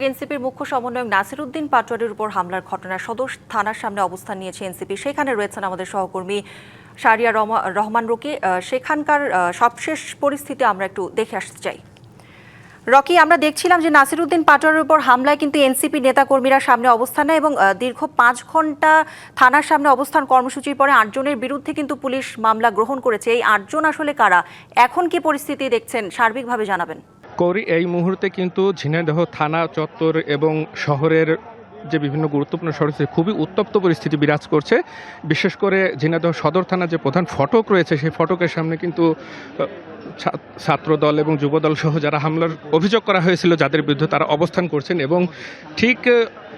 এনসিপির মুখ্য সমন্বয়ক নাসির উদ্দিন পাটোয়ারির উপর হামলার ঘটনায় সদর থানার সামনে অবস্থান নিয়েছে এনসিপি। সেখানে রয়েছেন আমাদের সহকর্মী শাহরিয়া রহমান রকি। সেখানকার সবশেষ পরিস্থিতি আমরা একটু দেখে আসতে চাই। রকি, আমরা দেখছিলাম যে নাসির উদ্দিন পাটোয়ারির উপর হামলায় কিন্তু এনসিপি নেতাকর্মীরা সামনে অবস্থান নেয় এবং দীর্ঘ 5 ঘন্টা থানার সামনে অবস্থান কর্মসূচির পরে 8 জনের বিরুদ্ধে কিন্তু পুলিশ মামলা গ্রহণ করেছে। এই 8 জন আসলে কারা, এখন কি পরিস্থিতি দেখছেন সার্বিকভাবে জানাবেন। কৌরি, এই মুহূর্তে কিন্তু ঝিনাইদহ থানা চত্বর এবং শহরের যে বিভিন্ন গুরুত্বপূর্ণ সড়কে খুবই উত্তপ্ত পরিস্থিতি বিরাজ করছে। বিশেষ করে ঝিনাইদহ সদর থানা যে প্রধান ফটক রয়েছে সেই ফটকের সামনে কিন্তু ছাত্রদল এবং যুবদল সহ যারা হামলার অভিযোগ করা হয়েছিল যাদের বিরুদ্ধে তারা অবস্থান করছেন এবং ঠিক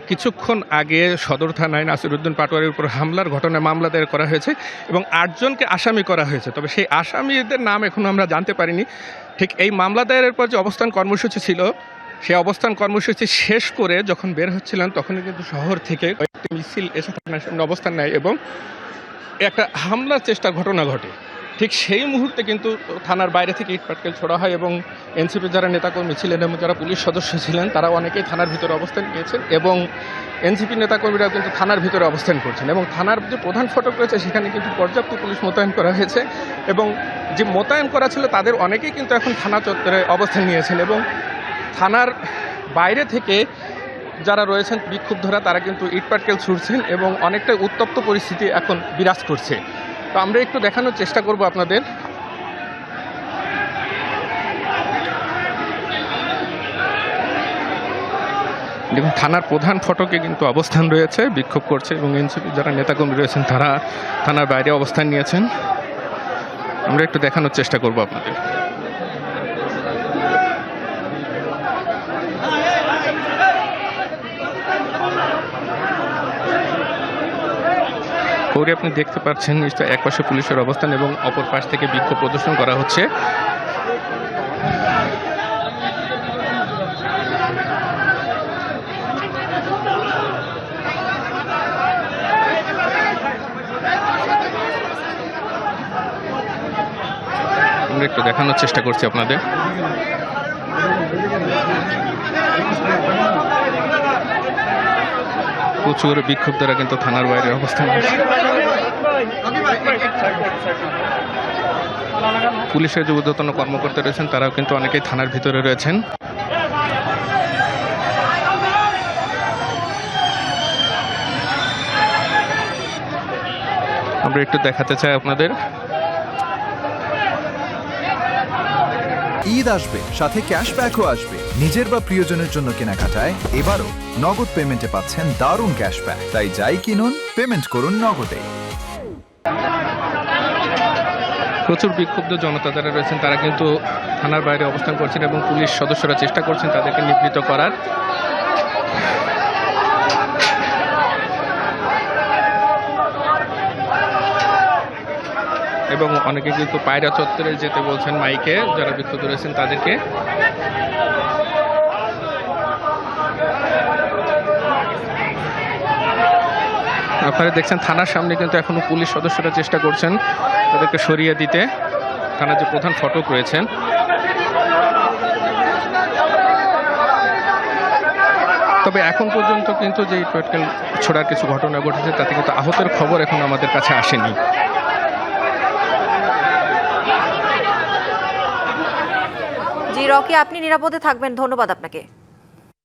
কিছুক্ষণ আগে সদর থানায় নাসির উদ্দিন পাটোয়ারির উপর হামলার ঘটনায় মামলা দায়ের করা হয়েছে এবং 8 জনকে আসামি করা হয়েছে। তবে সেই আসামিদের নাম এখনও আমরা জানতে পারিনি। ঠিক এই মামলা দায়েরের পর যে অবস্থান কর্মসূচি ছিল সেই অবস্থান কর্মসূচি শেষ করে যখন বের হচ্ছিলেন তখনই কিন্তু শহর থেকে কয়েকটি মিছিল এসে থানার সামনে অবস্থান নেয় এবং একটা হামলার চেষ্টার ঘটনা ঘটে। ঠিক সেই মুহূর্তে কিন্তু থানার বাইরে থেকে ইট পাটকেল ছোড়া হয় এবং এনসিপি যারা নেতাকর্মী ছিলেন এবং যারা পুলিশ সদস্য ছিলেন তারা অনেকেই থানার ভিতরে অবস্থান নিয়েছেন এবং এনসিপি নেতাকর্মীরাও কিন্তু থানার ভিতরে অবস্থান করছেন এবং থানার যে প্রধান ফটক রয়েছে সেখানে কিন্তু পর্যাপ্ত পুলিশ মোতায়েন করা হয়েছে এবং যে মোতায়েন করা ছিল তাদের অনেকেই কিন্তু এখন থানা চত্বরে অবস্থান নিয়েছেন এবং থানার বাইরে থেকে যারা রয়েছেন বিক্ষুব্ধরা তারা কিন্তু ইটপাটকেল ছুড়ছেন এবং অনেকটা উত্তপ্ত পরিস্থিতি এখন বিরাজ করছে। তো আমরা একটু দেখানোর চেষ্টা করব আপনাদের। দেখুন, থানার প্রধান ফটকে কিন্তু অবস্থান রয়েছে, বিক্ষোভ করছে এবং এনসিপি যারা নেতাকর্মী রয়েছেন তারা থানার বাইরে অবস্থান নিয়েছেন। আমরা একটু দেখানোর চেষ্টা করব আপনাদের। কৌরি, আপনি দেখতে পাচ্ছেন নিশ্চয় একপাশে পুলিশের অবস্থান এবং অপর পাশ থেকে বিক্ষোভ প্রদর্শন করা হচ্ছে। আমরা একটু দেখানোর চেষ্টা করছি আপনাদের। প্রচুর বিক্ষুব্ধরা কিন্তু থানার বাইরে অবস্থান করছে। পুলিশের যে ঊর্ধ্বতন কর্মকর্তা রয়েছেন তারাও কিন্তু অনেকেই থানার ভিতরে রয়েছেন। আমরা একটু দেখাতে চাই আপনাদের। ঈদ আসবে, সাথে ক্যাশব্যাকও আসবে। নিজের বা প্রিয়জনের জন্য কেনাকাটায় এবারও নগদ পেমেন্টে পাচ্ছেন দারুণ ক্যাশব্যাক। তাই যাই কিনুন, পেমেন্ট করুন নগদে। প্রচুর বিক্ষুব্ধ জনতা যারা রয়েছেন তারা কিন্তু থানার বাইরে অবস্থান করছেন এবং পুলিশ সদস্যরা চেষ্টা করছেন তাদেরকে নিবৃত্ত করার। এবং অনেকে কিন্তু পায়রা চত্বরে যেতে বলছেন মাইকে, যারা বিক্ষুব্ধ রয়েছেন তাদেরকে। আপনারা দেখছেন থানার সামনে কিন্তু এখনো পুলিশ সদস্যরা চেষ্টা করছেন তাদেরকে সরিয়ে দিতে। থানার যে প্রধান ফটক রয়েছেন তবে এখন পর্যন্ত কিন্তু যে ইটপাটকেল ছোড়ার কিছু ঘটনা ঘটেছে তাতে কিন্তু আহতের খবর এখন আমাদের কাছে আসেনি। জি রকি, আপনি নিরাপদে থাকবেন, ধন্যবাদ আপনাকে।